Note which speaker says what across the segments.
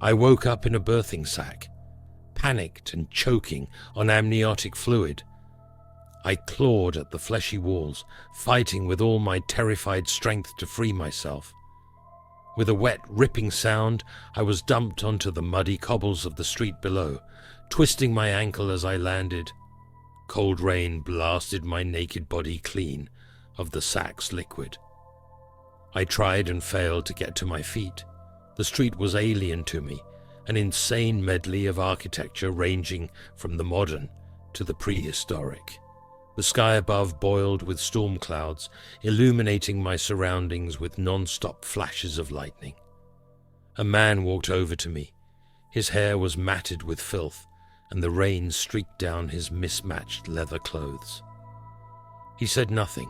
Speaker 1: I woke up in a birthing sack, panicked and choking on amniotic fluid. I clawed at the fleshy walls, fighting with all my terrified strength to free myself. With a wet, ripping sound, I was dumped onto the muddy cobbles of the street below, twisting my ankle as I landed. Cold rain blasted my naked body clean of the sack's liquid. I tried and failed to get to my feet. The street was alien to me, an insane medley of architecture ranging from the modern to the prehistoric. The sky above boiled with storm clouds, illuminating my surroundings with non-stop flashes of lightning. A man walked over to me. His hair was matted with filth, and the rain streaked down his mismatched leather clothes. He said nothing,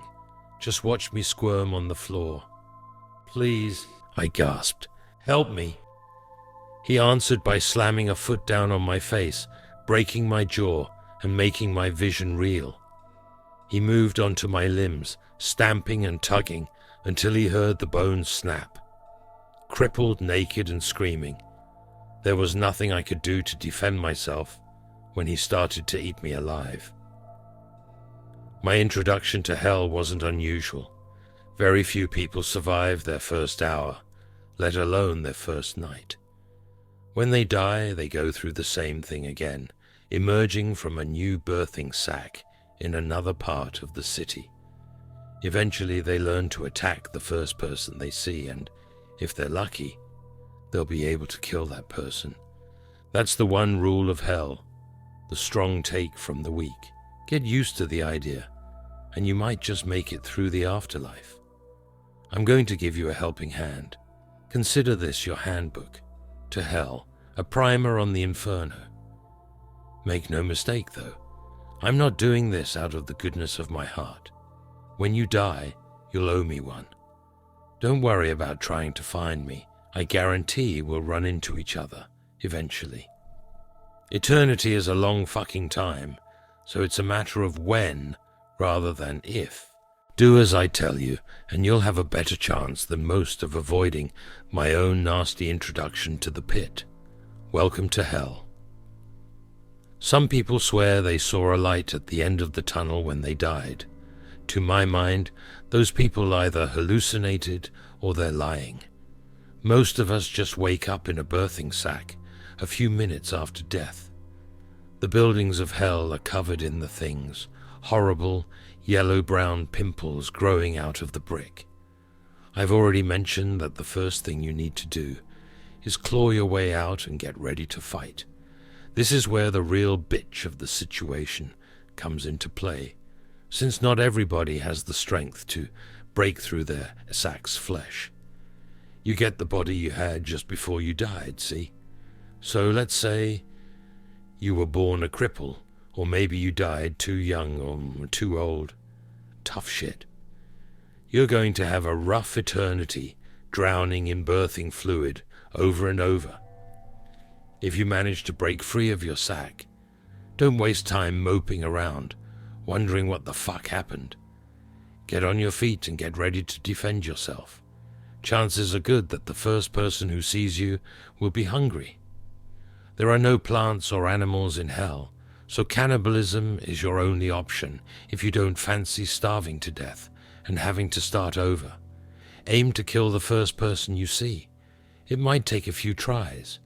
Speaker 1: just watched me squirm on the floor. "Please," I gasped, "help me." He answered by slamming a foot down on my face, breaking my jaw and making my vision reel. He moved onto my limbs, stamping and tugging until he heard the bones snap. Crippled, naked, and screaming, there was nothing I could do to defend myself when he started to eat me alive. My introduction to hell wasn't unusual. Very few people survive their first hour, let alone their first night. When they die, they go through the same thing again, emerging from a new birthing sack in another part of the city. Eventually, they learn to attack the first person they see, and if they're lucky, they'll be able to kill that person. That's the one rule of hell, the strong take from the weak. Get used to the idea, and you might just make it through the afterlife. I'm going to give you a helping hand. Consider this your handbook to hell, a primer on the inferno. Make no mistake, though, I'm not doing this out of the goodness of my heart. When you die, you'll owe me one. Don't worry about trying to find me. I guarantee we'll run into each other, eventually. Eternity is a long fucking time, so it's a matter of when rather than if. Do as I tell you, and you'll have a better chance than most of avoiding my own nasty introduction to the pit. Welcome to hell. Some people swear they saw a light at the end of the tunnel when they died. To my mind, those people either hallucinated or they're lying. Most of us just wake up in a birthing sack a few minutes after death. The buildings of hell are covered in the things, horrible, yellow-brown pimples growing out of the brick. I've already mentioned that the first thing you need to do is claw your way out and get ready to fight. This is where the real bitch of the situation comes into play, since not everybody has the strength to break through their sack's flesh. You get the body you had just before you died, see? So let's say you were born a cripple, or maybe you died too young or too old. Tough shit. You're going to have a rough eternity drowning in birthing fluid over and over. If you manage to break free of your sack, don't waste time moping around, wondering what the fuck happened. Get on your feet and get ready to defend yourself. Chances are good that the first person who sees you will be hungry. There are no plants or animals in hell, so cannibalism is your only option if you don't fancy starving to death and having to start over. Aim to kill the first person you see. It might take a few tries.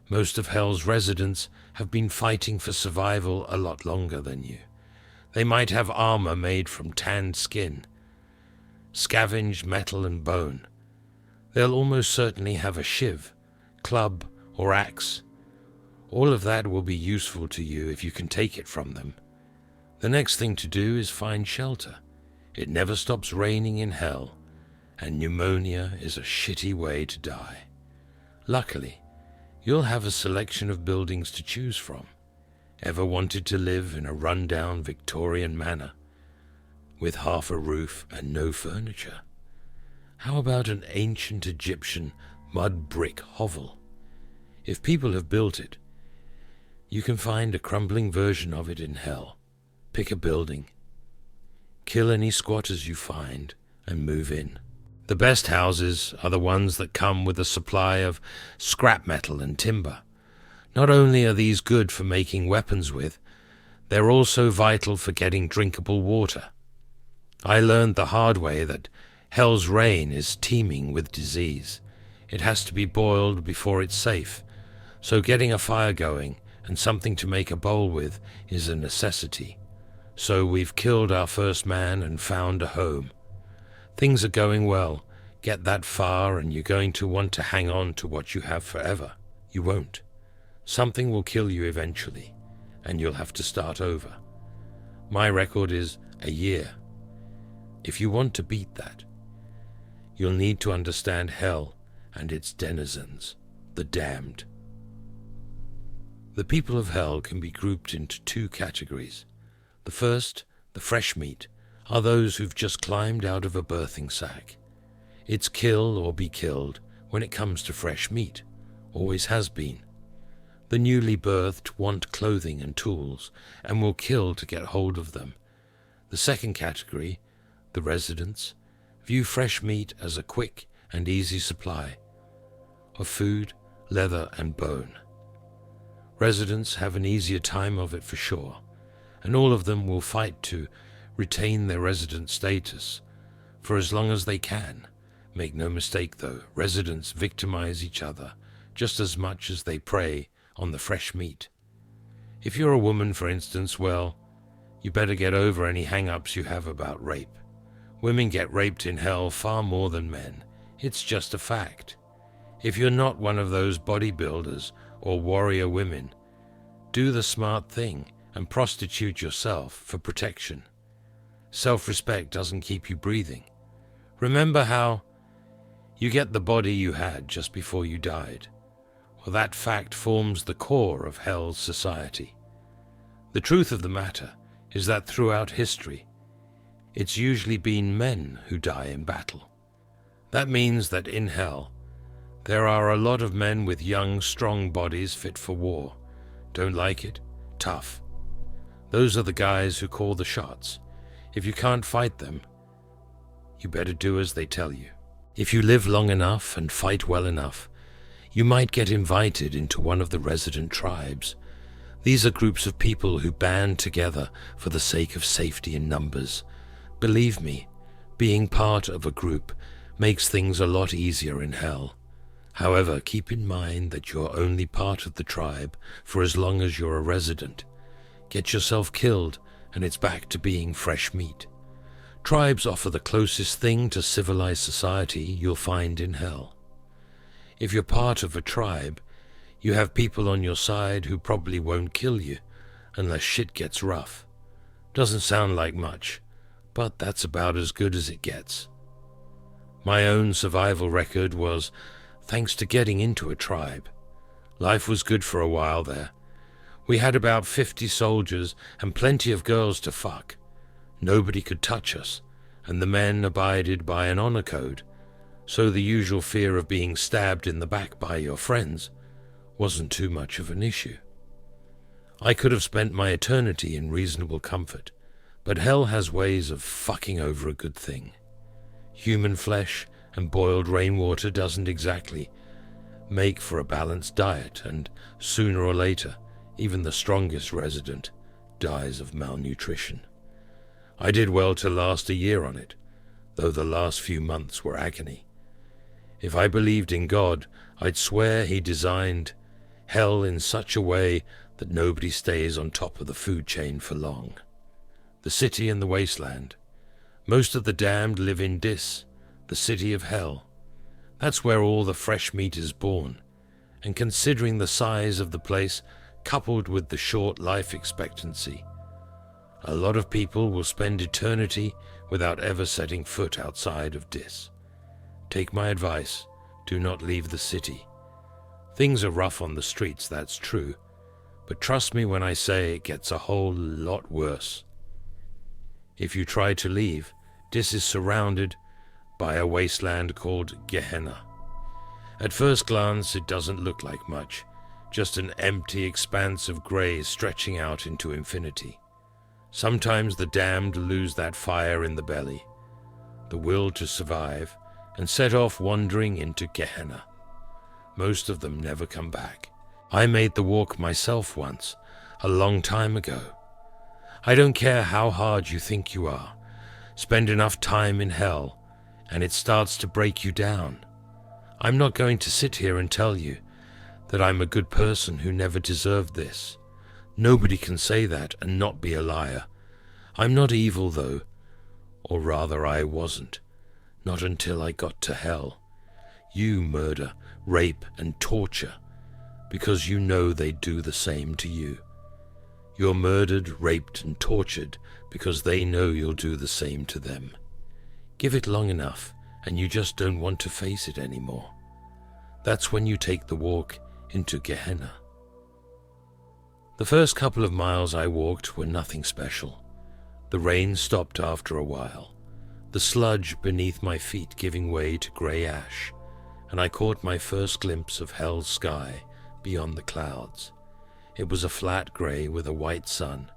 Speaker 1: Most of hell's residents have been fighting for survival a lot longer than you. They might have armor made from tanned skin, scavenged metal and bone. They'll almost certainly have a shiv, club, or axe. All of that will be useful to you if you can take it from them. The next thing to do is find shelter. It never stops raining in hell, and pneumonia is a shitty way to die. Luckily, you'll have a selection of buildings to choose from. Ever wanted to live in a run-down Victorian manor with half a roof and no furniture? How about an ancient Egyptian mud brick hovel? If people have built it, you can find a crumbling version of it in hell. Pick a building, kill any squatters you find, and move in. The best houses are the ones that come with a supply of scrap metal and timber. Not only are these good for making weapons with, they're also vital for getting drinkable water. I learned the hard way that Hell's Rain is teeming with disease. It has to be boiled before it's safe, so getting a fire going and something to make a bowl with is a necessity. So we've killed our first man and found a home. Things are going well. Get that far and you're going to want to hang on to what you have forever. You won't. Something will kill you eventually, and you'll have to start over. My record is a year. If you want to beat that, you'll need to understand hell and its denizens, the damned. The people of hell can be grouped into two categories. The first, the fresh meat, are those who've just climbed out of a birthing sack. It's kill or be killed when it comes to fresh meat, always has been. The newly birthed want clothing and tools, and will kill to get hold of them. The second category, the residents, view fresh meat as a quick and easy supply of food, leather, and bone. Residents have an easier time of it for sure, and all of them will fight to retain their resident status for as long as they can. Make no mistake though, residents victimize each other just as much as they prey on the fresh meat. If you're a woman, for instance, well, you better get over any hang-ups you have about rape. Women get raped in hell far more than men. It's just a fact. If you're not one of those bodybuilders or warrior women, do the smart thing and prostitute yourself for protection. Self-respect doesn't keep you breathing. Remember how you get the body you had just before you died. Well, that fact forms the core of hell's society. The truth of the matter is that throughout history, it's usually been men who die in battle. That means that in hell, there are a lot of men with young, strong bodies fit for war. Don't like it? Tough. Those are the guys who call the shots. If you can't fight them, you better do as they tell you. If you live long enough and fight well enough, you might get invited into one of the resident tribes. These are groups of people who band together for the sake of safety in numbers. Believe me, being part of a group makes things a lot easier in hell. However, keep in mind that you're only part of the tribe for as long as you're a resident. Get yourself killed, and it's back to being fresh meat. Tribes offer the closest thing to civilized society you'll find in hell. If you're part of a tribe, you have people on your side who probably won't kill you unless shit gets rough. Doesn't sound like much, but that's about as good as it gets. My own survival record was thanks to getting into a tribe. Life was good for a while there. We had about 50 soldiers and plenty of girls to fuck. Nobody could touch us, and the men abided by an honor code, so the usual fear of being stabbed in the back by your friends wasn't too much of an issue. I could have spent my eternity in reasonable comfort, but hell has ways of fucking over a good thing. Human flesh and boiled rainwater doesn't exactly make for a balanced diet, and sooner or later, even the strongest resident dies of malnutrition. I did well to last a year on it, though the last few months were agony. If I believed in God, I'd swear he designed hell in such a way that nobody stays on top of the food chain for long. The city and the wasteland. Most of the damned live in Dis, the city of hell. That's where all the fresh meat is born, and considering the size of the place, coupled with the short life expectancy, a lot of people will spend eternity without ever setting foot outside of Dis. Take my advice, do not leave the city. Things are rough on the streets, that's true, but trust me when I say it gets a whole lot worse. If you try to leave, Dis is surrounded by a wasteland called Gehenna. At first glance, it doesn't look like much, just an empty expanse of grey stretching out into infinity. Sometimes the damned lose that fire in the belly, the will to survive, and set off wandering into Gehenna. Most of them never come back. I made the walk myself once, a long time ago. I don't care how hard you think you are. Spend enough time in hell, and it starts to break you down. I'm not going to sit here and tell you that I'm a good person who never deserved this. Nobody can say that and not be a liar. I'm not evil, though. Or rather, I wasn't. Not until I got to hell. You murder, rape, and torture because you know they do the same to you. You're murdered, raped, and tortured because they know you'll do the same to them. Give it long enough, and you just don't want to face it anymore. That's when you take the walk into Gehenna. The first couple of miles I walked were nothing special. The rain stopped after a while, the sludge beneath my feet giving way to grey ash, and I caught my first glimpse of hell's sky beyond the clouds. It was a flat grey with a white sun,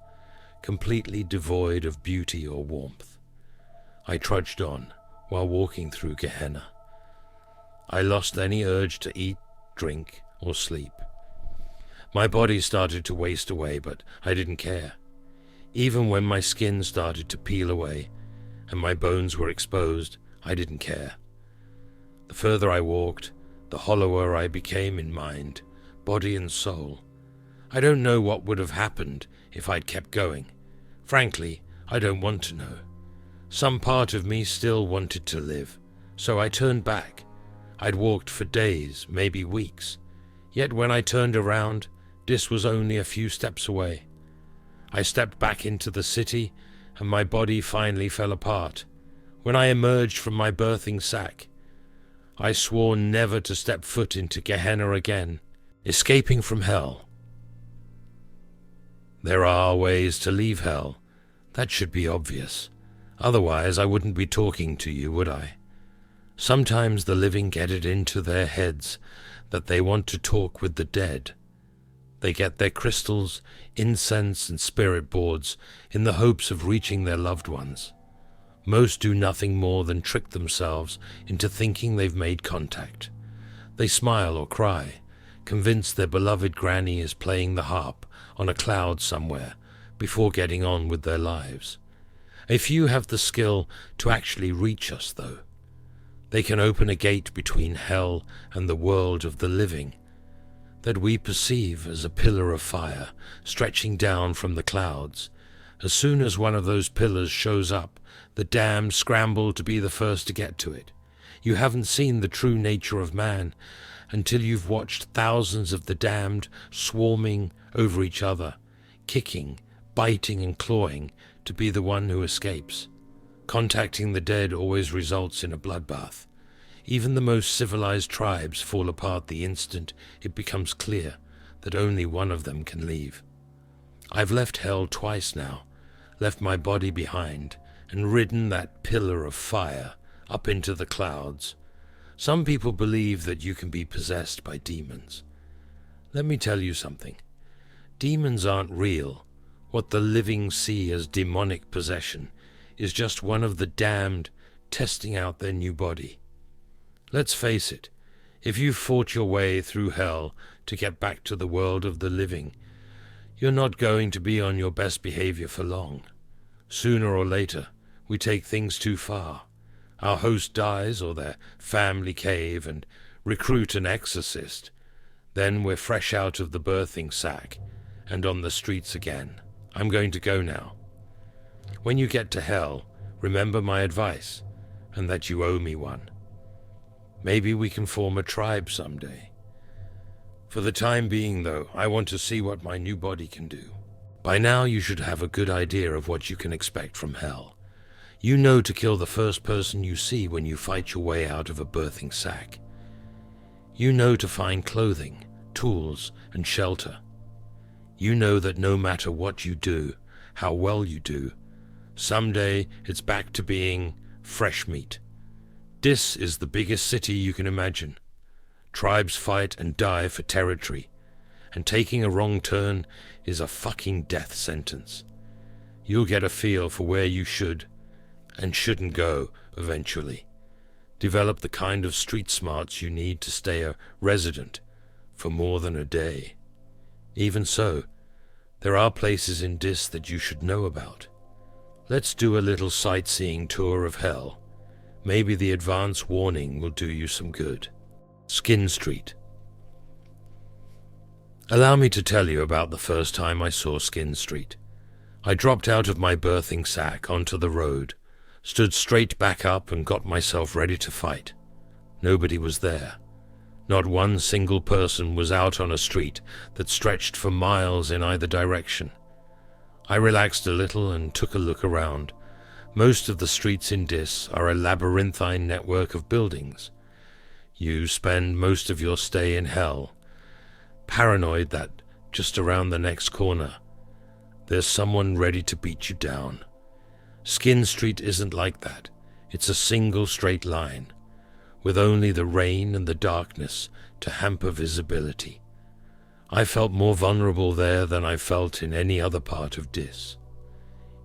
Speaker 1: completely devoid of beauty or warmth. I trudged on while walking through Gehenna. I lost any urge to eat, drink, or sleep. My body started to waste away, but I didn't care. Even when my skin started to peel away and my bones were exposed, I didn't care. The further I walked, the hollower I became in mind, body and soul. I don't know what would have happened if I'd kept going. Frankly, I don't want to know. Some part of me still wanted to live, so I turned back. I'd walked for days, maybe weeks. Yet when I turned around, Dis was only a few steps away. I stepped back into the city, and my body finally fell apart. When I emerged from my birthing sack, I swore never to step foot into Gehenna again. Escaping from hell. There are ways to leave hell. That should be obvious. Otherwise, I wouldn't be talking to you, would I? Sometimes the living get it into their heads that they want to talk with the dead. They get their crystals, incense, and spirit boards in the hopes of reaching their loved ones. Most do nothing more than trick themselves into thinking they've made contact. They smile or cry, convinced their beloved granny is playing the harp on a cloud somewhere before getting on with their lives. A few have the skill to actually reach us, though. They can open a gate between hell and the world of the living that we perceive as a pillar of fire stretching down from the clouds. As soon as one of those pillars shows up, the damned scramble to be the first to get to it. You haven't seen the true nature of man until you've watched thousands of the damned swarming over each other, kicking, biting and clawing to be the one who escapes. Contacting the dead always results in a bloodbath. Even the most civilized tribes fall apart the instant it becomes clear that only one of them can leave. I've left hell twice now, left my body behind, and ridden that pillar of fire up into the clouds. Some people believe that you can be possessed by demons. Let me tell you something. Demons aren't real. What the living see as demonic possession is just one of the damned testing out their new body. Let's face it, if you've fought your way through hell to get back to the world of the living, you're not going to be on your best behavior for long. Sooner or later, we take things too far. Our host dies or their family cave and recruit an exorcist. Then we're fresh out of the birthing sack and on the streets again. I'm going to go now. When you get to hell, remember my advice, and that you owe me one. Maybe we can form a tribe someday. For the time being, though, I want to see what my new body can do. By now you should have a good idea of what you can expect from hell. You know to kill the first person you see when you fight your way out of a birthing sack. You know to find clothing, tools, and shelter. You know that no matter what you do, how well you do, someday it's back to being fresh meat. Dis is the biggest city you can imagine. Tribes fight and die for territory, and taking a wrong turn is a fucking death sentence. You'll get a feel for where you should and shouldn't go eventually. Develop the kind of street smarts you need to stay a resident for more than a day. Even so, there are places in Dis that you should know about. Let's do a little sightseeing tour of hell. Maybe the advance warning will do you some good. Skin Street. Allow me to tell you about the first time I saw Skin Street. I dropped out of my birthing sack onto the road, stood straight back up and got myself ready to fight. Nobody was there. Not one single person was out on a street that stretched for miles in either direction. I relaxed a little and took a look around. Most of the streets in Dis are a labyrinthine network of buildings. You spend most of your stay in hell, paranoid that just around the next corner, there's someone ready to beat you down. Skin Street isn't like that. It's a single straight line, with only the rain and the darkness to hamper visibility. I felt more vulnerable there than I felt in any other part of Dis.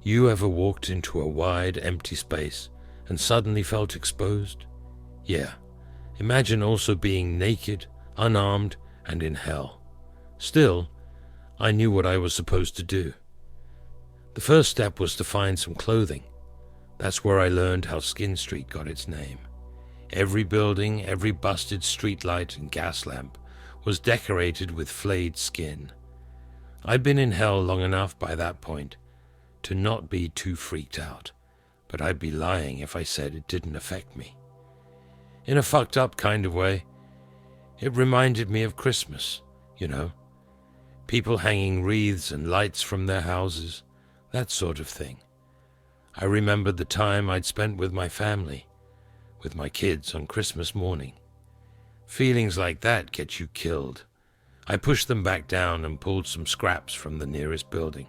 Speaker 1: You ever walked into a wide, empty space and suddenly felt exposed? Yeah. Imagine also being naked, unarmed, and in hell. Still, I knew what I was supposed to do. The first step was to find some clothing. That's where I learned how Skin Street got its name. Every building, every busted street light and gas lamp was decorated with flayed skin. I'd been in hell long enough by that point to not be too freaked out, but I'd be lying if I said it didn't affect me. In a fucked up kind of way, it reminded me of Christmas, you know. People hanging wreaths and lights from their houses, that sort of thing. I remembered the time I'd spent with my family, with my kids on Christmas morning. Feelings like that get you killed. I pushed them back down and pulled some scraps from the nearest building.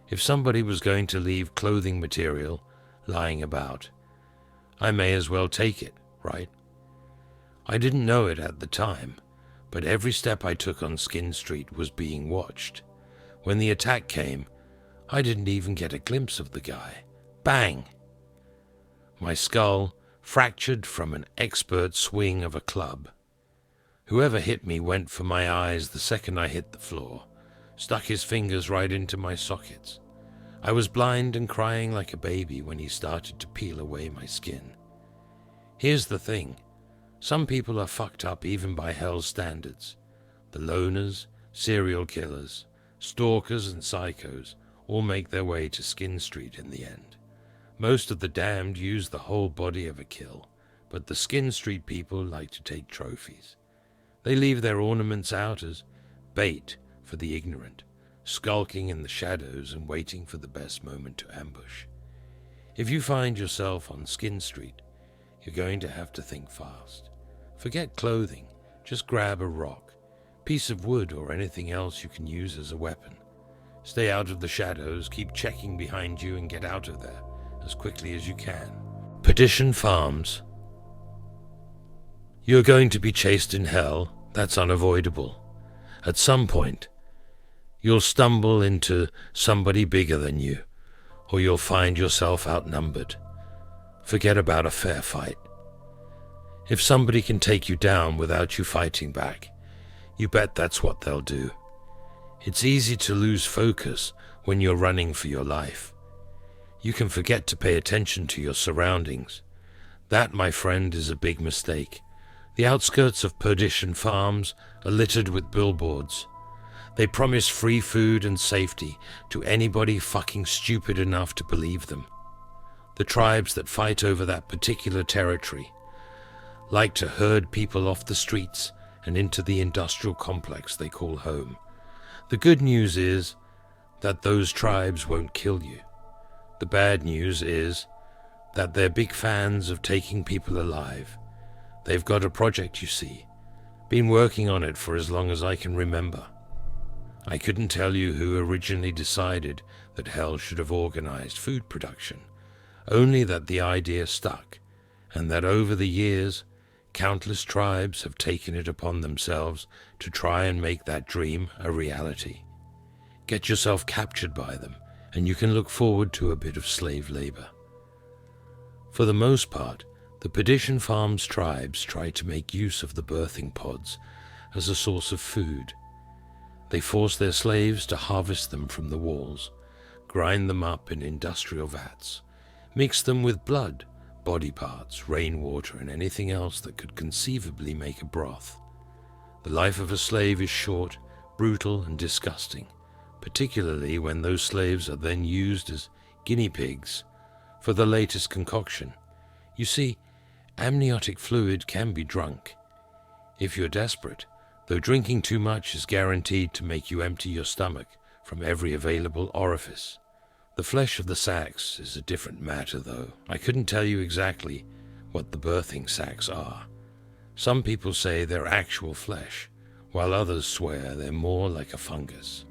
Speaker 1: If somebody was going to leave clothing material lying about, I may as well take it, right? I didn't know it at the time, but every step I took on Skin Street was being watched. When the attack came, I didn't even get a glimpse of the guy. Bang! My skull fractured from an expert swing of a club. Whoever hit me went for my eyes the second I hit the floor, stuck his fingers right into my sockets. I was blind and crying like a baby when he started to peel away my skin. Here's the thing. Some people are fucked up even by hell's standards. The loners, serial killers, stalkers and psychos all make their way to Skin Street in the end. Most of the damned use the whole body of a kill, but the Skin Street people like to take trophies. They leave their ornaments out as bait for the ignorant, skulking in the shadows and waiting for the best moment to ambush. If you find yourself on Skin Street, you're going to have to think fast. Forget clothing, just grab a rock, piece of wood or anything else you can use as a weapon. Stay out of the shadows, keep checking behind you and get out of there as quickly as you can. Pedition Farms. You're going to be chased in hell, that's unavoidable. At some point, you'll stumble into somebody bigger than you, or you'll find yourself outnumbered. Forget about a fair fight. If somebody can take you down without you fighting back, you bet that's what they'll do. It's easy to lose focus when you're running for your life. You can forget to pay attention to your surroundings. That, my friend, is a big mistake. The outskirts of Pedition Farms are littered with billboards. They promise free food and safety to anybody fucking stupid enough to believe them. The tribes that fight over that particular territory like to herd people off the streets and into the industrial complex they call home. The good news is that those tribes won't kill you. The bad news is that they're big fans of taking people alive. They've got a project, you see. Been working on it for as long as I can remember. I couldn't tell you who originally decided that hell should have organized food production, only that the idea stuck, and that over the years, countless tribes have taken it upon themselves to try and make that dream a reality. Get yourself captured by them, and you can look forward to a bit of slave labor. For the most part, The Pedition Farms tribes try to make use of the birthing pods as a source of food. They force their slaves to harvest them from the walls, grind them up in industrial vats, mix them with blood, body parts, rainwater, and anything else that could conceivably make a broth. The life of a slave is short, brutal, and disgusting, particularly when those slaves are then used as guinea pigs for the latest concoction. You see, amniotic fluid can be drunk, if you're desperate, though drinking too much is guaranteed to make you empty your stomach from every available orifice. The flesh of the sacs is a different matter, though. I couldn't tell you exactly what the birthing sacs are. Some people say they're actual flesh, while others swear they're more like a fungus.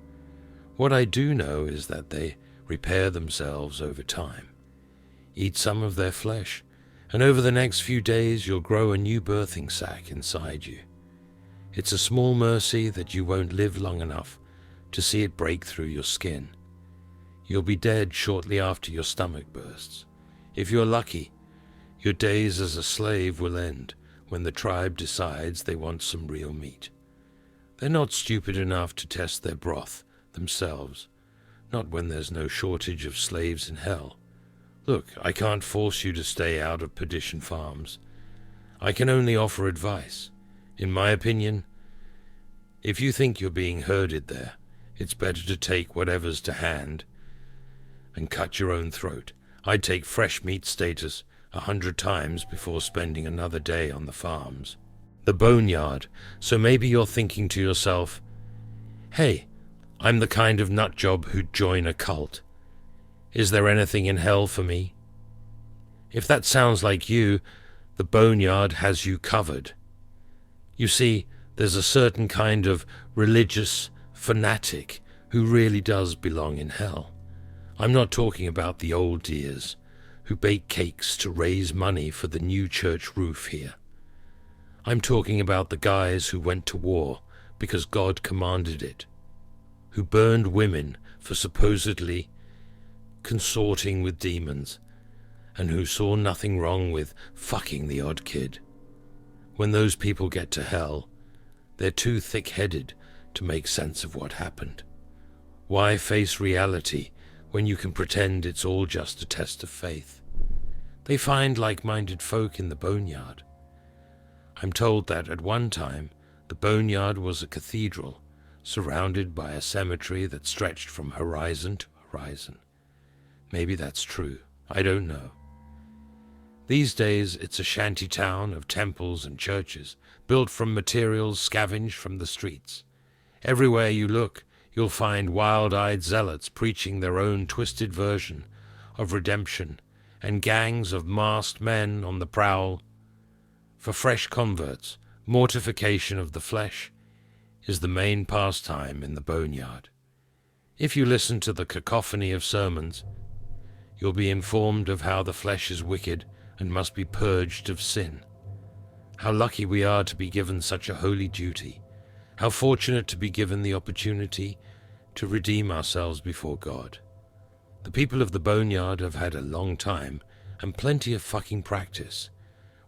Speaker 1: What I do know is that they repair themselves over time. Eat some of their flesh, and over the next few days you'll grow a new birthing sac inside you. It's a small mercy that you won't live long enough to see it break through your skin. You'll be dead shortly after your stomach bursts. If you're lucky, your days as a slave will end when the tribe decides they want some real meat. They're not stupid enough to test their broth themselves, not when there's no shortage of slaves in hell. Look, I can't force you to stay out of Pedition Farms. I can only offer advice. In my opinion, if you think you're being herded there, it's better to take whatever's to hand and cut your own throat. I'd take fresh meat status 100 times before spending another day on the farms. The boneyard. So maybe you're thinking to yourself, hey, I'm the kind of nutjob who'd join a cult. Is there anything in hell for me? If that sounds like you, the boneyard has you covered. You see, there's a certain kind of religious fanatic who really does belong in hell. I'm not talking about the old dears who bake cakes to raise money for the new church roof here. I'm talking about the guys who went to war because God commanded it, who burned women for supposedly consorting with demons, and who saw nothing wrong with fucking the odd kid. When those people get to hell, they're too thick-headed to make sense of what happened. Why face reality when you can pretend it's all just a test of faith? They find like-minded folk in the boneyard. I'm told that at one time the boneyard was a cathedral surrounded by a cemetery that stretched from horizon to horizon. Maybe that's true. I don't know. These days it's a shanty town of temples and churches built from materials scavenged from the streets. Everywhere you look, you'll find wild-eyed zealots preaching their own twisted version of redemption and gangs of masked men on the prowl. For fresh converts, mortification of the flesh is the main pastime in the boneyard. If you listen to the cacophony of sermons, you'll be informed of how the flesh is wicked and must be purged of sin. How lucky we are to be given such a holy duty. How fortunate to be given the opportunity to redeem ourselves before God. The people of the boneyard have had a long time and plenty of fucking practice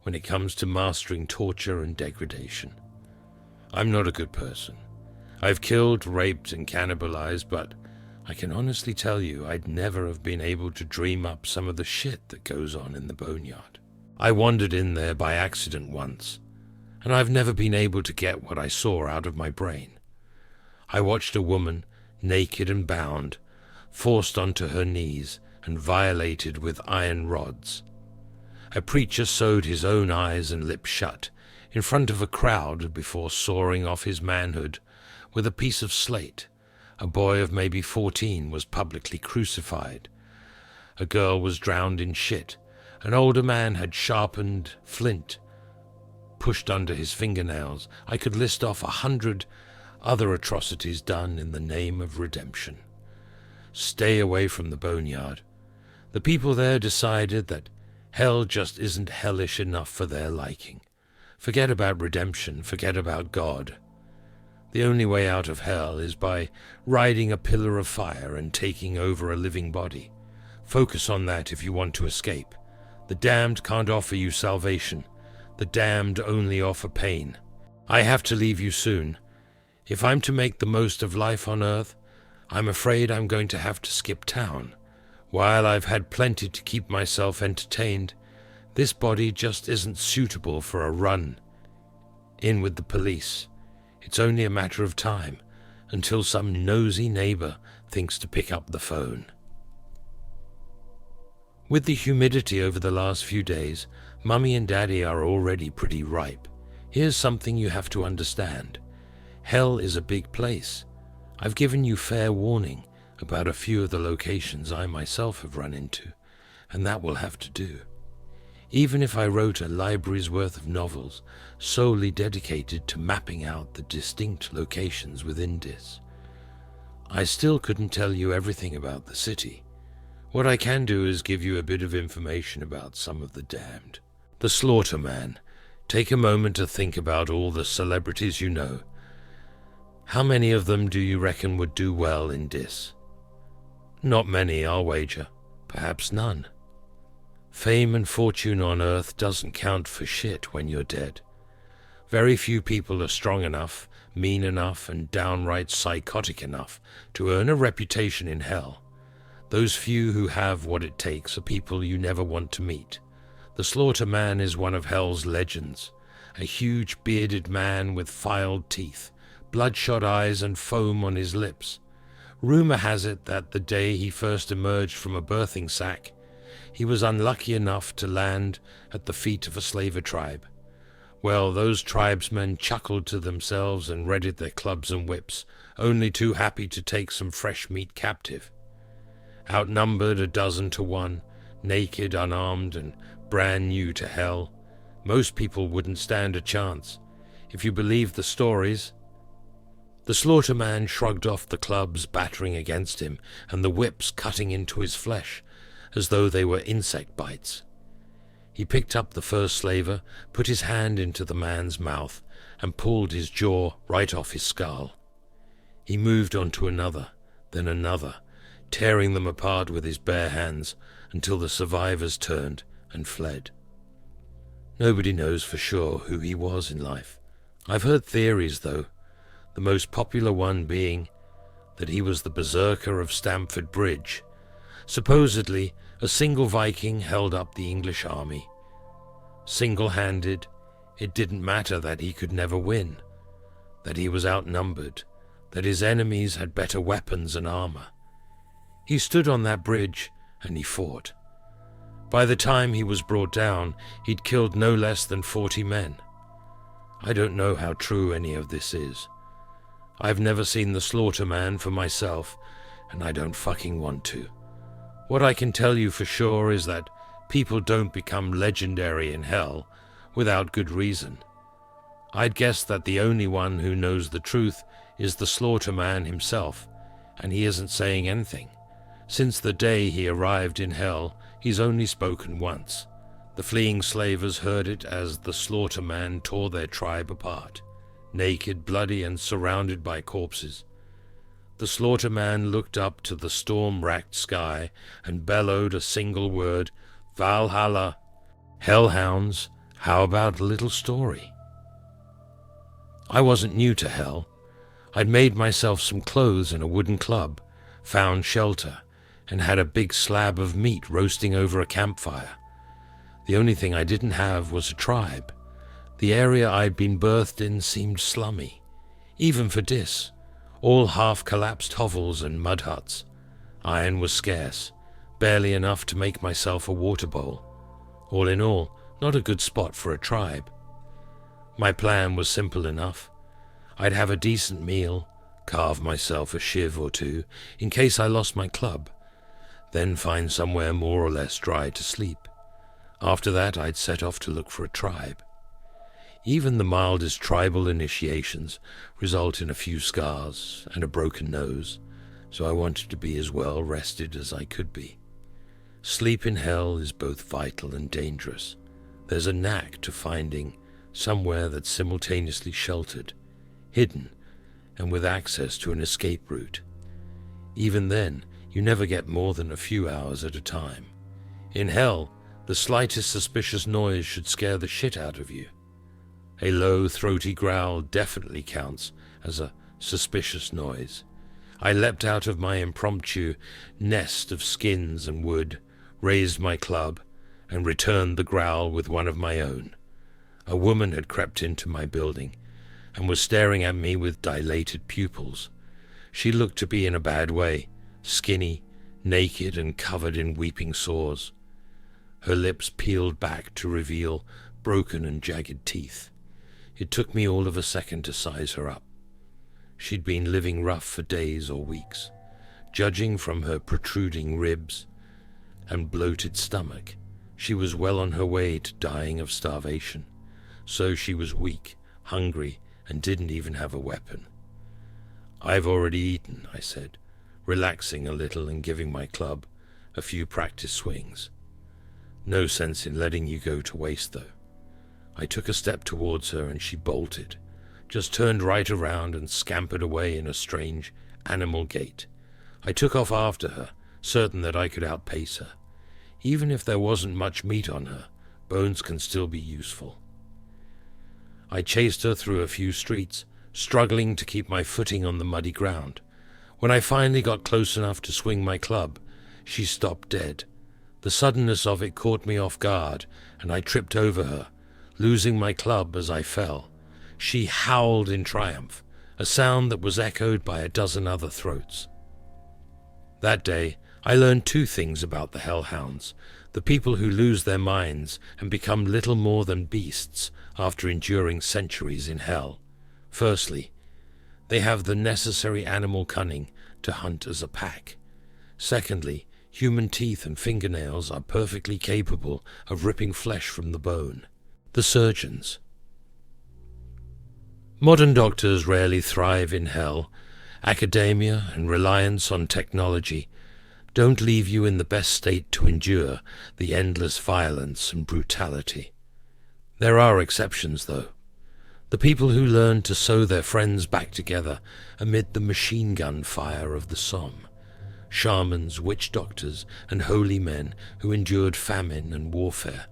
Speaker 1: when it comes to mastering torture and degradation. I'm not a good person. I've killed, raped, and cannibalized, but I can honestly tell you I'd never have been able to dream up some of the shit that goes on in the boneyard. I wandered in there by accident once, and I've never been able to get what I saw out of my brain. I watched a woman, naked and bound, forced onto her knees and violated with iron rods. A preacher sewed his own eyes and lips shut in front of a crowd before sawing off his manhood with a piece of slate. A boy of maybe 14 was publicly crucified. A girl was drowned in shit. An older man had sharpened flint pushed under his fingernails. I could list off 100 other atrocities done in the name of redemption. Stay away from the boneyard. The people there decided that hell just isn't hellish enough for their liking. Forget about redemption, forget about God. The only way out of hell is by riding a pillar of fire and taking over a living body. Focus on that if you want to escape. The damned can't offer you salvation. The damned only offer pain. I have to leave you soon. If I'm to make the most of life on Earth, I'm afraid I'm going to have to skip town. While I've had plenty to keep myself entertained, this body just isn't suitable for a run in with the police. It's only a matter of time until some nosy neighbor thinks to pick up the phone. With the humidity over the last few days, Mummy and Daddy are already pretty ripe. Here's something you have to understand. Hell is a big place. I've given you fair warning about a few of the locations I myself have run into, and that will have to do. Even if I wrote a library's worth of novels solely dedicated to mapping out the distinct locations within Dis, I still couldn't tell you everything about the city. What I can do is give you a bit of information about some of the damned. The Slaughterman. Take a moment to think about all the celebrities you know. How many of them do you reckon would do well in Dis? Not many, I'll wager. Perhaps none. Fame and fortune on Earth doesn't count for shit when you're dead. Very few people are strong enough, mean enough, and downright psychotic enough to earn a reputation in hell. Those few who have what it takes are people you never want to meet. The Slaughterman is one of hell's legends, a huge bearded man with filed teeth, bloodshot eyes and foam on his lips. Rumor has it that the day he first emerged from a birthing sack, he was unlucky enough to land at the feet of a slaver tribe. Well, those tribesmen chuckled to themselves and readied their clubs and whips, only too happy to take some fresh meat captive. Outnumbered 12 to 1, naked, unarmed, and brand new to hell, most people wouldn't stand a chance. If you believe the stories, the Slaughterman shrugged off the clubs battering against him and the whips cutting into his flesh, as though they were insect bites. He picked up the first slaver, put his hand into the man's mouth, and pulled his jaw right off his skull. He moved on to another, then another, tearing them apart with his bare hands until the survivors turned and fled. Nobody knows for sure who he was in life. I've heard theories, though, the most popular one being that he was the berserker of Stamford Bridge. Supposedly, a single Viking held up the English army. Single-handed, it didn't matter that he could never win, that he was outnumbered, that his enemies had better weapons and armor. He stood on that bridge and he fought. By the time he was brought down, he'd killed no less than 40 men. I don't know how true any of this is. I've never seen the Slaughterman for myself, and I don't fucking want to. What I can tell you for sure is that people don't become legendary in hell without good reason. I'd guess that the only one who knows the truth is the Slaughterman himself, and he isn't saying anything. Since the day he arrived in hell, he's only spoken once. The fleeing slavers heard it as the Slaughterman tore their tribe apart, naked, bloody, and surrounded by corpses. The Slaughterman looked up to the storm-racked sky and bellowed a single word, Valhalla. Hellhounds, how about a little story? I wasn't new to hell. I'd made myself some clothes and a wooden club, found shelter, and had a big slab of meat roasting over a campfire. The only thing I didn't have was a tribe. The area I'd been birthed in seemed slummy, even for Dis, all half-collapsed hovels and mud huts. Iron was scarce, barely enough to make myself a water bowl. All in all, not a good spot for a tribe. My plan was simple enough. I'd have a decent meal, carve myself a shiv or two in case I lost my club, then find somewhere more or less dry to sleep. After that, I'd set off to look for a tribe. Even the mildest tribal initiations result in a few scars and a broken nose, so I wanted to be as well rested as I could be. Sleep in hell is both vital and dangerous. There's a knack to finding somewhere that's simultaneously sheltered, hidden, and with access to an escape route. Even then, you never get more than a few hours at a time. In hell, The slightest suspicious noise should scare the shit out of you. A low, throaty growl definitely counts as a suspicious noise. I leapt out of my impromptu nest of skins and wood, raised my club, and returned the growl with one of my own. A woman had crept into my building and was staring at me with dilated pupils. She looked to be in a bad way, skinny, naked, and covered in weeping sores. Her lips peeled back to reveal broken and jagged teeth. It took me all of a second to size her up. She'd been living rough for days or weeks. Judging from her protruding ribs and bloated stomach, she was well on her way to dying of starvation. So she was weak, hungry, and didn't even have a weapon. "I've already eaten," I said, relaxing a little and giving my club a few practice swings. "No sense in letting you go to waste, though." I took a step towards her and she bolted, just turned right around and scampered away in a strange animal gait. I took off after her, certain that I could outpace her. Even if there wasn't much meat on her, bones can still be useful. I chased her through a few streets, struggling to keep my footing on the muddy ground. When I finally got close enough to swing my club, she stopped dead. The suddenness of it caught me off guard, and I tripped over her, losing my club as I fell. She howled in triumph, a sound that was echoed by a dozen other throats. That day, I learned two things about the hellhounds: the people who lose their minds and become little more than beasts after enduring centuries in hell. Firstly, they have the necessary animal cunning to hunt as a pack. Secondly, human teeth and fingernails are perfectly capable of ripping flesh from the bone. The surgeons. Modern doctors rarely thrive in hell. Academia and reliance on technology don't leave you in the best state to endure the endless violence and brutality. There are exceptions, though. The people who learn to sew their friends back together amid the machine gun fire of the Somme. Shamans, witch doctors, and holy men who endured famine and warfare.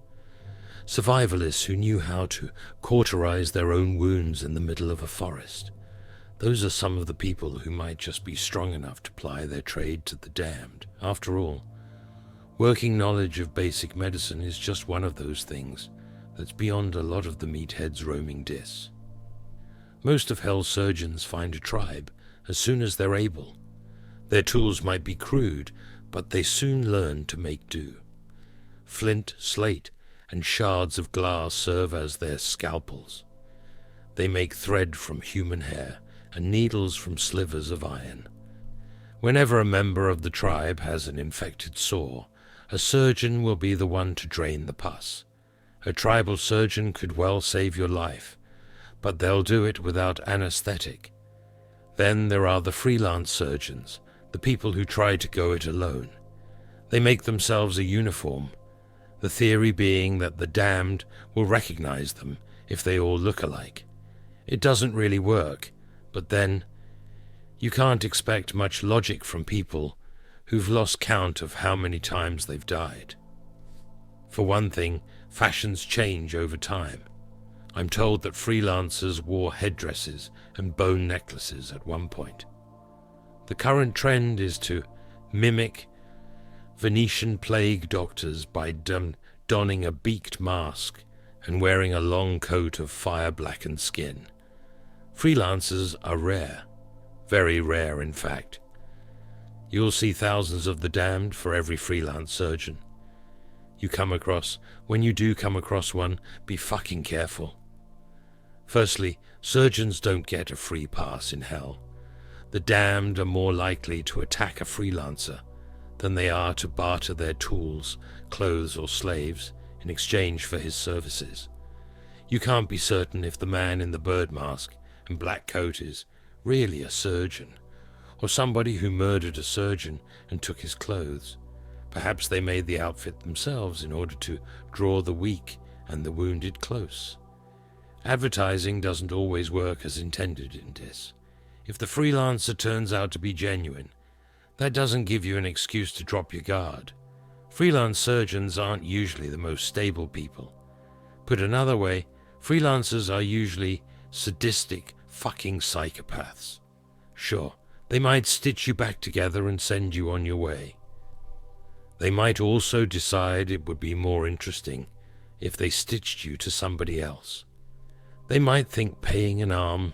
Speaker 1: Survivalists who knew how to cauterize their own wounds in the middle of a forest. Those are some of the people who might just be strong enough to ply their trade to the damned. After all, working knowledge of basic medicine is just one of those things that's beyond a lot of the meatheads roaming dis. Most of hell's surgeons find a tribe as soon as they're able. Their tools might be crude, but they soon learn to make do. Flint, slate, and shards of glass serve as their scalpels. They make thread from human hair and needles from slivers of iron. Whenever a member of the tribe has an infected sore, a surgeon will be the one to drain the pus. A tribal surgeon could well save your life, but they'll do it without anesthetic. Then there are the freelance surgeons, the people who try to go it alone. They make themselves a uniform, the theory being that the damned will recognize them if they all look alike. It doesn't really work, but then you can't expect much logic from people who've lost count of how many times they've died. For one thing, fashions change over time. I'm told that freelancers wore headdresses and bone necklaces at one point. The current trend is to mimic Venetian plague doctors by donning a beaked mask and wearing a long coat of fire-blackened skin. Freelancers are rare, very rare in fact. You'll see thousands of the damned for every freelance surgeon when you do come across one, be fucking careful. Firstly, surgeons don't get a free pass in hell. The damned are more likely to attack a freelancer than they are to barter their tools, clothes, or slaves in exchange for his services. You can't be certain if the man in the bird mask and black coat is really a surgeon, or somebody who murdered a surgeon and took his clothes. Perhaps they made the outfit themselves in order to draw the weak and the wounded close. Advertising doesn't always work as intended in this. If the freelancer turns out to be genuine, that doesn't give you an excuse to drop your guard. Freelance surgeons aren't usually the most stable people. Put another way, freelancers are usually sadistic fucking psychopaths. Sure, they might stitch you back together and send you on your way. They might also decide it would be more interesting if they stitched you to somebody else. They might think paying an arm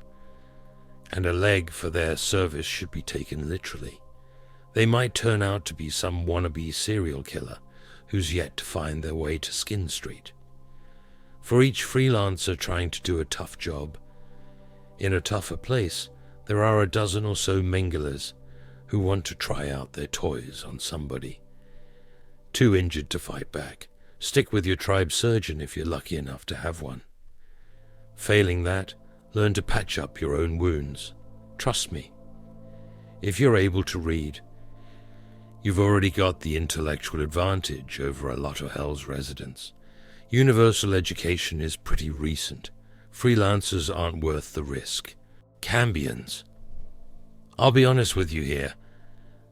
Speaker 1: and a leg for their service should be taken literally. They might turn out to be some wannabe serial killer who's yet to find their way to Skin Street. For each freelancer trying to do a tough job in a tougher place, there are a dozen or so minglers who want to try out their toys on somebody. Too injured to fight back, stick with your tribe surgeon if you're lucky enough to have one. Failing that, learn to patch up your own wounds. Trust me. If you're able to read, you've already got the intellectual advantage over a lot of Hell's residents. Universal education is pretty recent. Freelancers aren't worth the risk. Cambians. I'll be honest with you here.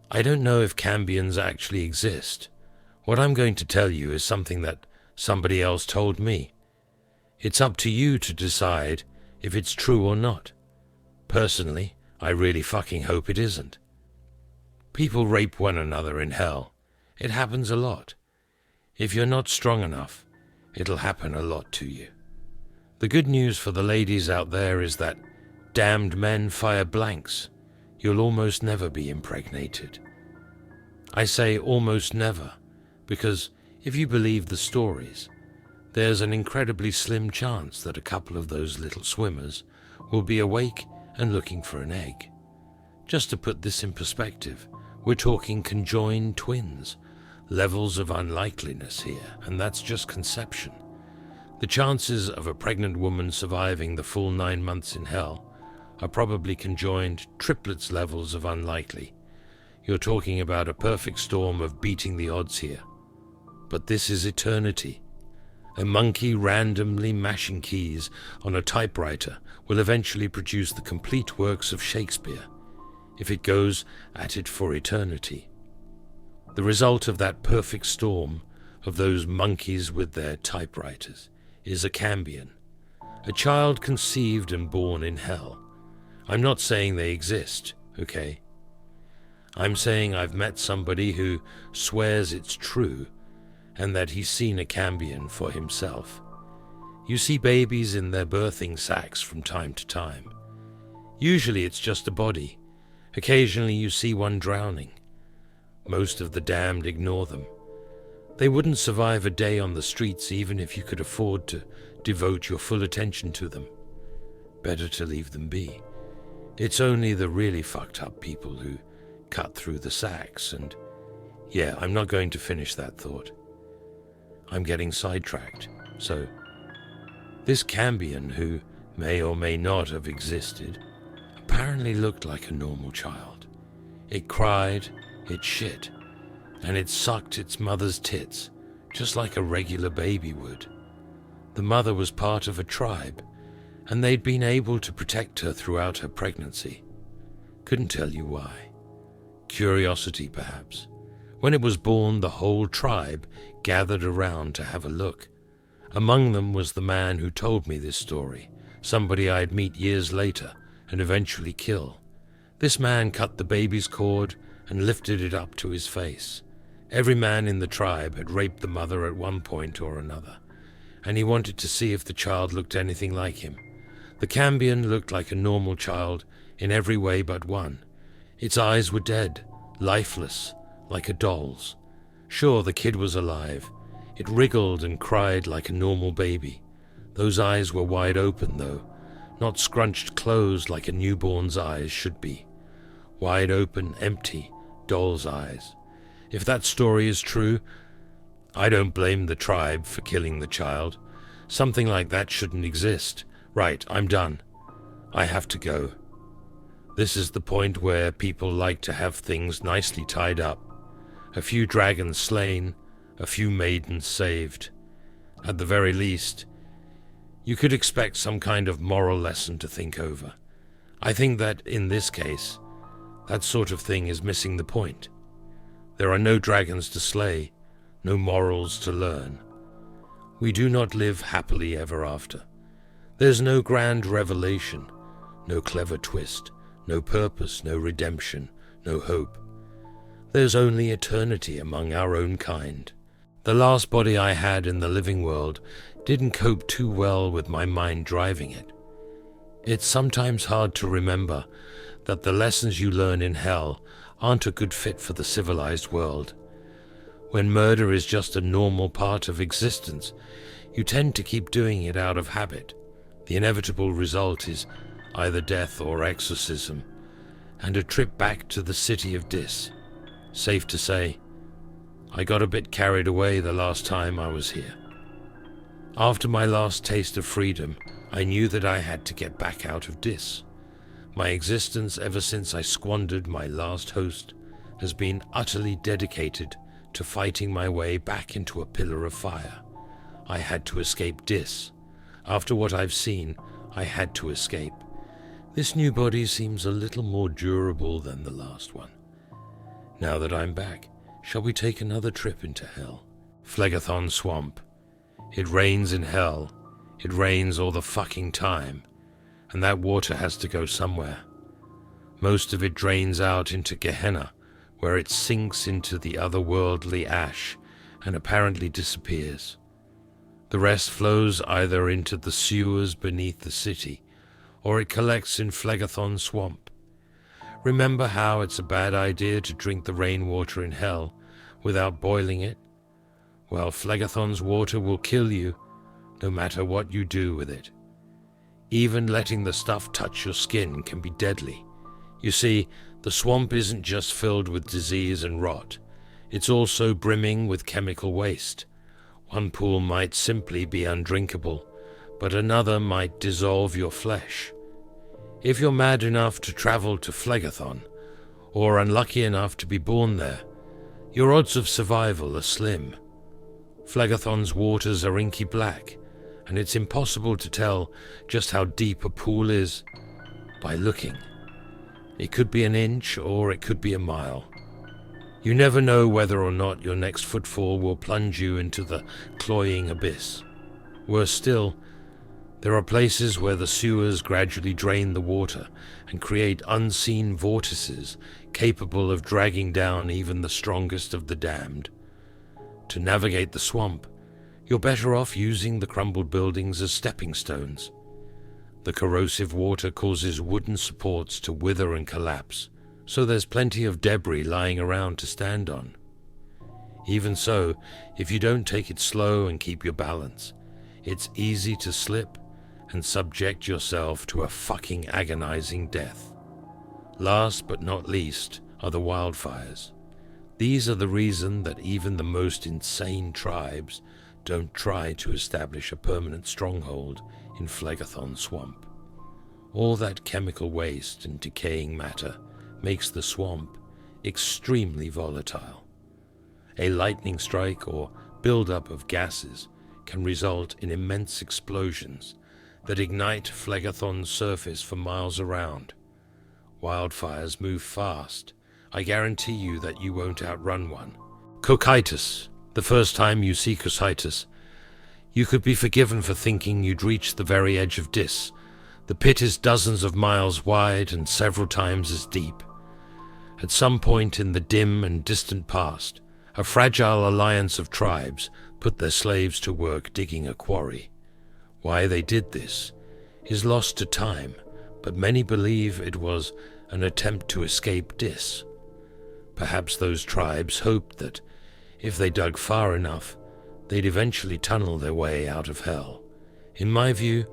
Speaker 1: I don't know if Cambians actually exist. What I'm going to tell you is something that somebody else told me. It's up to you to decide if it's true or not. Personally, I really fucking hope it isn't. People rape one another in hell. It happens a lot. If you're not strong enough, it'll happen a lot to you. The good news for the ladies out there is that damned men fire blanks. You'll almost never be impregnated. I say almost never, because if you believe the stories, there's an incredibly slim chance that a couple of those little swimmers will be awake and looking for an egg. Just to put this in perspective, we're talking conjoined twins, levels of unlikeliness here, and that's just conception. The chances of a pregnant woman surviving the full 9 months in hell are probably conjoined triplets levels of unlikely. You're talking about a perfect storm of beating the odds here. But this is eternity. A monkey randomly mashing keys on a typewriter will eventually produce the complete works of Shakespeare, if it goes at it for eternity. The result of that perfect storm of those monkeys with their typewriters is a Cambian, a child conceived and born in hell. I'm not saying they exist, okay? I'm saying I've met somebody who swears it's true and that he's seen a Cambian for himself. You see babies in their birthing sacks from time to time. Usually it's just a body. Occasionally you see one drowning. Most of the damned ignore them. They wouldn't survive a day on the streets even if you could afford to devote your full attention to them. Better to leave them be. It's only the really fucked up people who cut through the sacks and... Yeah, I'm not going to finish that thought. I'm getting sidetracked. So, this Cambian, who may or may not have existed, apparently looked like a normal child. It cried, it shit, and it sucked its mother's tits, just like a regular baby would. The mother was part of a tribe, and they'd been able to protect her throughout her pregnancy. Couldn't tell you why. Curiosity, perhaps. When it was born, the whole tribe gathered around to have a look. Among them was the man who told me this story, somebody I'd meet years later and eventually kill. This man cut the baby's cord and lifted it up to his face. Every man in the tribe had raped the mother at one point or another, and he wanted to see if the child looked anything like him. The Cambian looked like a normal child in every way but one. Its eyes were dead, lifeless, like a doll's. Sure, the kid was alive. It wriggled and cried like a normal baby. Those eyes were wide open, though, not scrunched closed like a newborn's eyes should be. Wide open, empty, doll's eyes. If that story is true, I don't blame the tribe for killing the child. Something like that shouldn't exist. Right, I'm done. I have to go. This is the point where people like to have things nicely tied up. A few dragons slain, a few maidens saved. At the very least, you could expect some kind of moral lesson to think over. I think that, in this case, that sort of thing is missing the point. There are no dragons to slay, no morals to learn. We do not live happily ever after. There's no grand revelation, no clever twist, no purpose, no redemption, no hope. There's only eternity among our own kind. The last body I had in the living world didn't cope too well with my mind driving it. It's sometimes hard to remember that the lessons you learn in hell aren't a good fit for the civilized world. When murder is just a normal part of existence, you tend to keep doing it out of habit. The inevitable result is either death or exorcism, and a trip back to the city of Dis. Safe to say, I got a bit carried away the last time I was here. After my last taste of freedom, I knew that I had to get back out of Dis. My existence ever since I squandered my last host has been utterly dedicated to fighting my way back into a pillar of fire. I had to escape Dis. After what I've seen, I had to escape. This new body seems a little more durable than the last one. Now that I'm back, shall we take another trip into hell? Phlegethon Swamp. It rains in hell. It rains all the fucking time. And that water has to go somewhere. Most of it drains out into Gehenna, where it sinks into the otherworldly ash and apparently disappears. The rest flows either into the sewers beneath the city, or it collects in Phlegethon Swamp. Remember how it's a bad idea to drink the rainwater in hell without boiling it? Well, Phlegethon's water will kill you, no matter what you do with it. Even letting the stuff touch your skin can be deadly. You see, the swamp isn't just filled with disease and rot. It's also brimming with chemical waste. One pool might simply be undrinkable, but another might dissolve your flesh. If you're mad enough to travel to Phlegethon, or unlucky enough to be born there, your odds of survival are slim. Phlegethon's waters are inky black, and it's impossible to tell just how deep a pool is by looking. It could be an inch or it could be a mile. You never know whether or not your next footfall will plunge you into the cloying abyss. Worse still, there are places where the sewers gradually drain the water and create unseen vortices capable of dragging down even the strongest of the damned. To navigate the swamp, you're better off using the crumbled buildings as stepping stones. The corrosive water causes wooden supports to wither and collapse, so there's plenty of debris lying around to stand on. Even so, if you don't take it slow and keep your balance, it's easy to slip and subject yourself to a fucking agonizing death. Last but not least are the wildfires. These are the reason that even the most insane tribes don't try to establish a permanent stronghold in Phlegethon Swamp. All that chemical waste and decaying matter makes the swamp extremely volatile. A lightning strike or buildup of gases can result in immense explosions that ignite Phlegethon's surface for miles around. Wildfires move fast. I guarantee you that you won't outrun one. Cocytus. The first time you see Cocytus, you could be forgiven for thinking you'd reached the very edge of Dis. The pit is dozens of miles wide and several times as deep. At some point in the dim and distant past, a fragile alliance of tribes put their slaves to work digging a quarry. Why they did this is lost to time, but many believe it was an attempt to escape Dis. Perhaps those tribes hoped that, if they dug far enough, they'd eventually tunnel their way out of hell. In my view,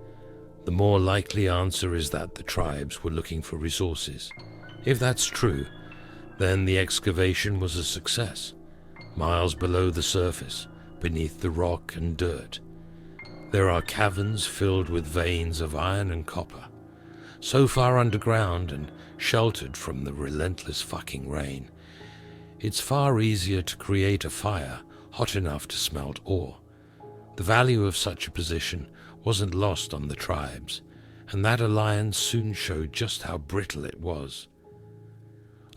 Speaker 1: the more likely answer is that the tribes were looking for resources. If that's true, then the excavation was a success. Miles below the surface, beneath the rock and dirt, there are caverns filled with veins of iron and copper, so far underground and sheltered from the relentless fucking rain. It's far easier to create a fire hot enough to smelt ore. The value of such a position wasn't lost on the tribes, and that alliance soon showed just how brittle it was.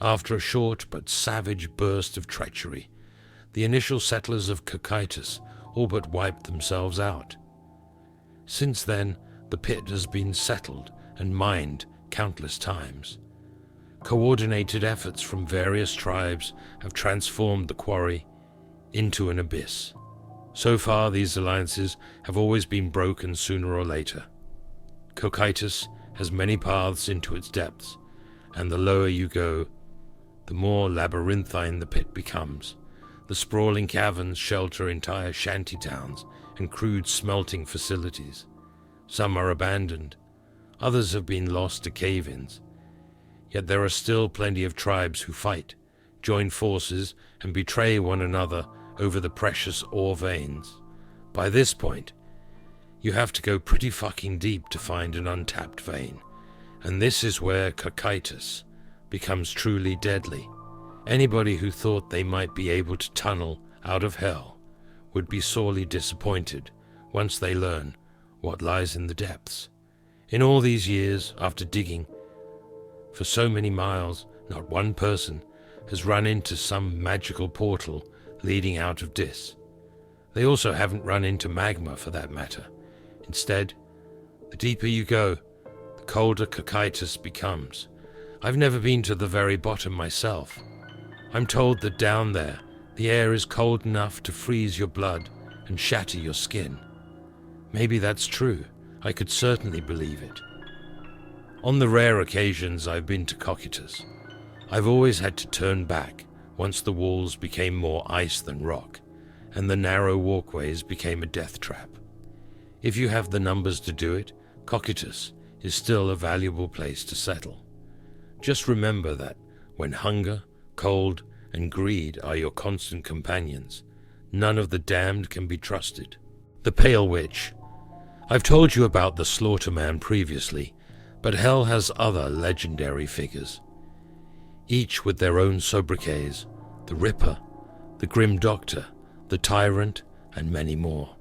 Speaker 1: After a short but savage burst of treachery, the initial settlers of Cocytus all but wiped themselves out. Since then, the pit has been settled and mined countless times. Coordinated efforts from various tribes have transformed the quarry into an abyss. So far, these alliances have always been broken sooner or later. Cocytus has many paths into its depths, and the lower you go, the more labyrinthine the pit becomes. The sprawling caverns shelter entire shanty towns and crude smelting facilities. Some are abandoned, others have been lost to cave-ins. Yet there are still plenty of tribes who fight, join forces, and betray one another over the precious ore veins. By this point, you have to go pretty fucking deep to find an untapped vein, and this is where Cocytus becomes truly deadly. Anybody who thought they might be able to tunnel out of hell would be sorely disappointed once they learn what lies in the depths. In all these years, after digging for so many miles, not one person has run into some magical portal leading out of Dis. They also haven't run into magma for that matter. Instead, the deeper you go, the colder Cocytus becomes. I've never been to the very bottom myself. I'm told that down there, the air is cold enough to freeze your blood and shatter your skin. Maybe that's true. I could certainly believe it. On the rare occasions I've been to Cocytus, I've always had to turn back once the walls became more ice than rock, and the narrow walkways became a death trap. If you have the numbers to do it, Cocytus is still a valuable place to settle. Just remember that when hunger, cold, and greed are your constant companions, none of the damned can be trusted. The Pale Witch. I've told you about the Slaughterman previously, but Hell has other legendary figures, each with their own sobriquets: the Ripper, the Grim Doctor, the Tyrant, and many more.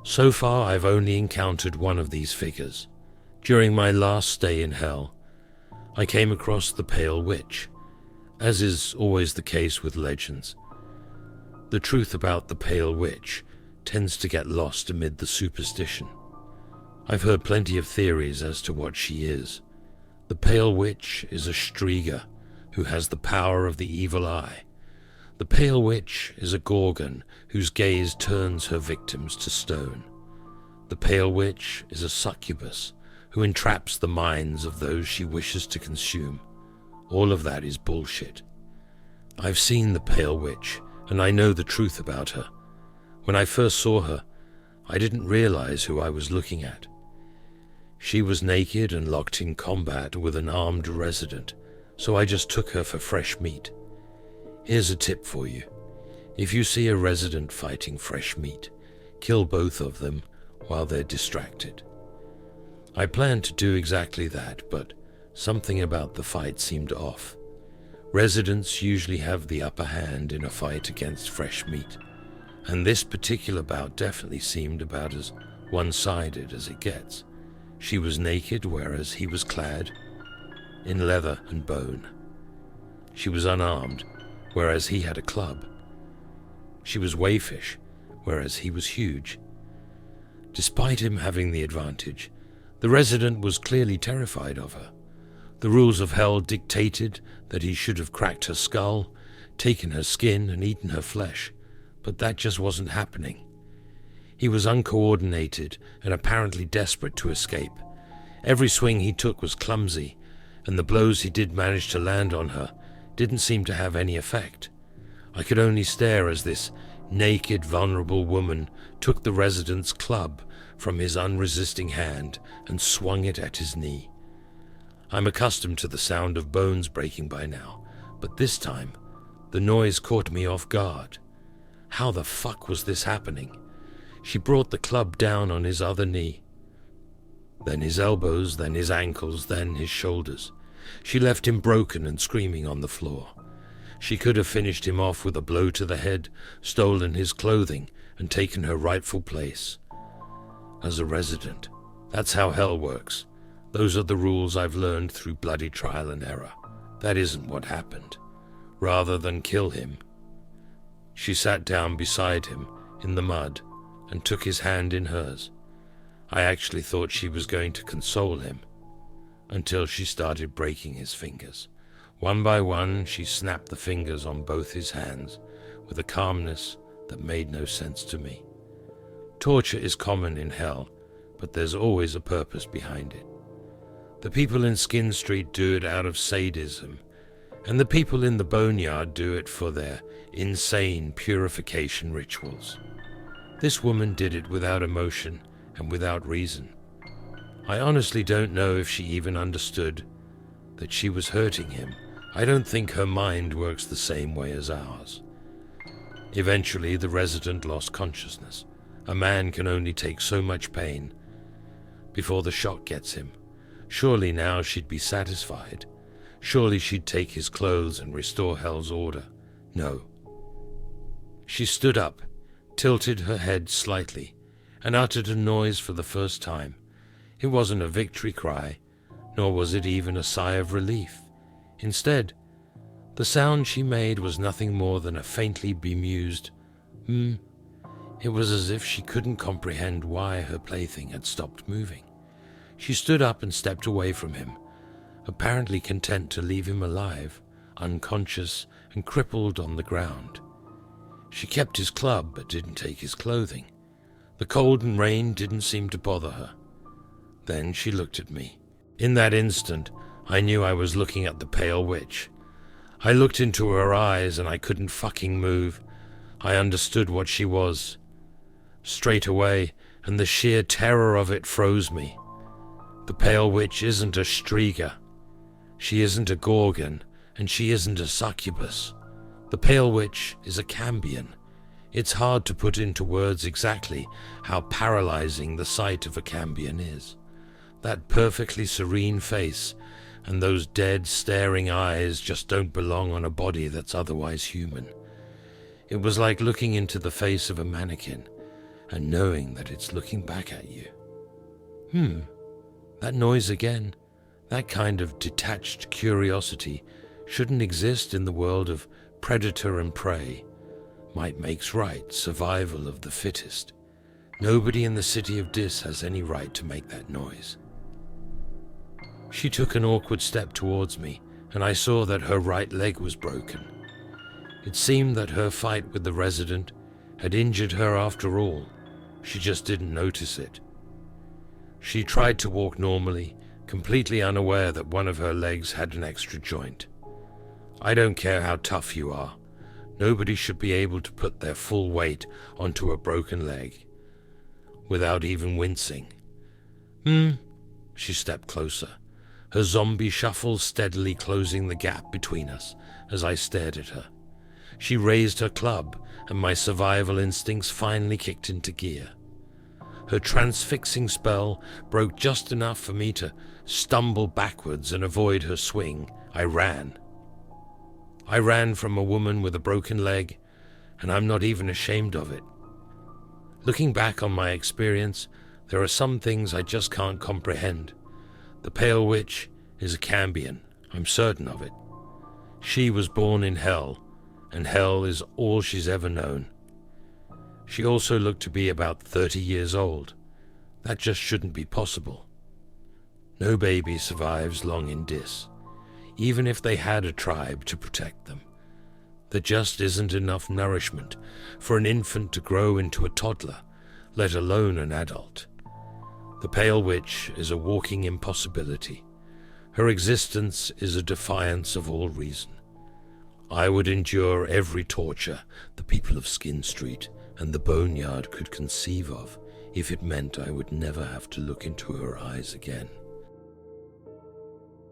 Speaker 1: So far, I've only encountered one of these figures. During my last stay in Hell, I came across the Pale Witch. As is always the case with legends, the truth about the Pale Witch tends to get lost amid the superstition. I've heard plenty of theories as to what she is. The Pale Witch is a Striga who has the power of the evil eye. The Pale Witch is a Gorgon whose gaze turns her victims to stone. The Pale Witch is a succubus who entraps the minds of those she wishes to consume. All of that is bullshit. I've seen the Pale Witch, and I know the truth about her. When I first saw her, I didn't realize who I was looking at. She was naked and locked in combat with an armed resident, so I just took her for fresh meat. Here's a tip for you. If you see a resident fighting fresh meat, kill both of them while they're distracted. I planned to do exactly that, but something about the fight seemed off. Residents usually have the upper hand in a fight against fresh meat, and this particular bout definitely seemed about as one-sided as it gets. She was naked, whereas he was clad in leather and bone. She was unarmed, whereas he had a club. She was wayfish, whereas he was huge. Despite him having the advantage, the resident was clearly terrified of her. The rules of Hell dictated that he should have cracked her skull, taken her skin, and eaten her flesh, but that just wasn't happening. He was uncoordinated and apparently desperate to escape. Every swing he took was clumsy, and the blows he did manage to land on her didn't seem to have any effect. I could only stare as this naked, vulnerable woman took the resident's club from his unresisting hand and swung it at his knee. I'm accustomed to the sound of bones breaking by now, but this time, the noise caught me off guard. How the fuck was this happening? She brought the club down on his other knee, then his elbows, then his ankles, then his shoulders. She left him broken and screaming on the floor. She could have finished him off with a blow to the head, stolen his clothing, and taken her rightful place as a resident. That's how Hell works. Those are the rules I've learned through bloody trial and error. That isn't what happened. Rather than kill him, She sat down beside him in the mud and took his hand in hers. I actually thought she was going to console him, until she started breaking his fingers. One by one, she snapped the fingers on both his hands with a calmness that made no sense to me. Torture is common in hell, but there's always a purpose behind it. The people in Skin Street do it out of sadism, and the people in the Boneyard do it for their insane purification rituals. This woman did it without emotion and without reason. I honestly don't know if she even understood that she was hurting him. I don't think her mind works the same way as ours. Eventually, the resident lost consciousness. A man can only take so much pain before the shock gets him. Surely now she'd be satisfied. Surely she'd take his clothes and restore hell's order. No. She stood up, tilted her head slightly, and uttered a noise for the first time. It wasn't a victory cry, nor was it even a sigh of relief. Instead, the sound she made was nothing more than a faintly bemused It was as if she couldn't comprehend why her plaything had stopped moving. She stood up and stepped away from him, apparently content to leave him alive, unconscious and crippled on the ground. She kept his club but didn't take his clothing. The cold and rain didn't seem to bother her. Then she looked at me. In that instant, I knew I was looking at the pale witch. I looked into her eyes and I couldn't fucking move. I understood what she was straight away, and the sheer terror of it froze me. The pale witch isn't a Striga. She isn't a Gorgon, and she isn't a succubus. The pale witch is a Cambian. It's hard to put into words exactly how paralyzing the sight of a Cambian is. That perfectly serene face and those dead, staring eyes just don't belong on a body that's otherwise human. It was like looking into the face of a mannequin and knowing that it's looking back at you. That noise again, that kind of detached curiosity shouldn't exist in the world of predator and prey. Might makes right, survival of the fittest. Nobody in the city of Dis has any right to make that noise. She took an awkward step towards me, and I saw that her right leg was broken. It seemed that her fight with the resident had injured her after all. She just didn't notice it. She tried to walk normally, completely unaware that one of her legs had an extra joint. I don't care how tough you are. Nobody should be able to put their full weight onto a broken leg without even wincing. She stepped closer, her zombie shuffle steadily closing the gap between us as I stared at her. She raised her club, and my survival instincts finally kicked into gear. Her transfixing spell broke just enough for me to stumble backwards and avoid her swing. I ran. I ran from a woman with a broken leg, and I'm not even ashamed of it. Looking back on my experience, there are some things I just can't comprehend. The Pale Witch is a Cambian, I'm certain of it. She was born in hell, and hell is all she's ever known. She also looked to be about 30 years old. That just shouldn't be possible. No baby survives long in Dis, even if they had a tribe to protect them. There just isn't enough nourishment for an infant to grow into a toddler, let alone an adult. The Pale Witch is a walking impossibility. Her existence is a defiance of all reason. I would endure every torture the people of Skin Street and the Boneyard could conceive of if it meant I would never have to look into her eyes again.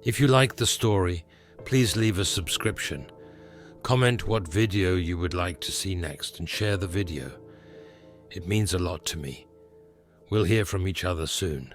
Speaker 1: If you like the story, please leave a subscription. Comment what video you would like to see next and share the video. It means a lot to me. We'll hear from each other soon.